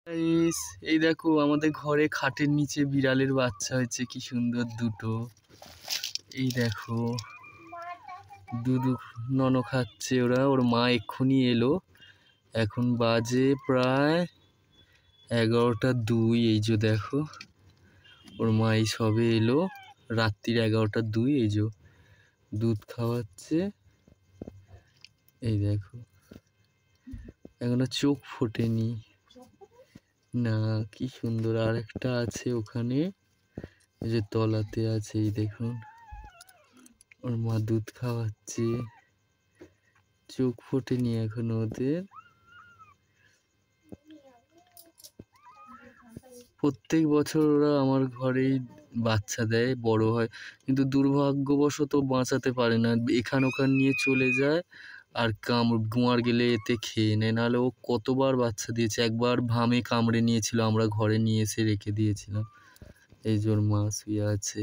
Guys, এই দেখো আমাদের ঘরে খাটের নিচে বিড়ালের বাচ্চা হয়েছে, কি সুন্দর দুটো। এই দেখো দুধু নন খাচ্ছে ওরা। ওর মা এক্ষুনি এলো, এখন বাজে প্রায় 11টা 2। এই যে দেখো ওর মা এই সবে এলো, রাত্রির 11টা 2। এই যে দুধ খাওয়াচ্ছে। এই দেখো এখনো চোখ ফোটেনি না, কি সুন্দর। আর একটা আছে ওখানে, এই যে তলাতে আছে। এই দেখুন ওর মা দুধ খাওয়াচ্ছে, চোখ ফোটেনি এখনো ওদের। প্রত্যেক বছর ওরা আমার ঘরেই বাচ্চা দেয়, বড় হয়, কিন্তু দুর্ভাগ্যবশত বাঁচাতে পারে না, এখান ওখান নিয়ে চলে যায় আর গোয়ার গেলে এতে খেয়ে নেয়। নাহলে ও কতবার বাচ্চা দিয়েছে। একবার ভামে কামড়ে নিয়েছিল, আমরা ঘরে নিয়ে এসে রেখে দিয়েছিলাম। এই যে ওর মা শুয়ে আছে।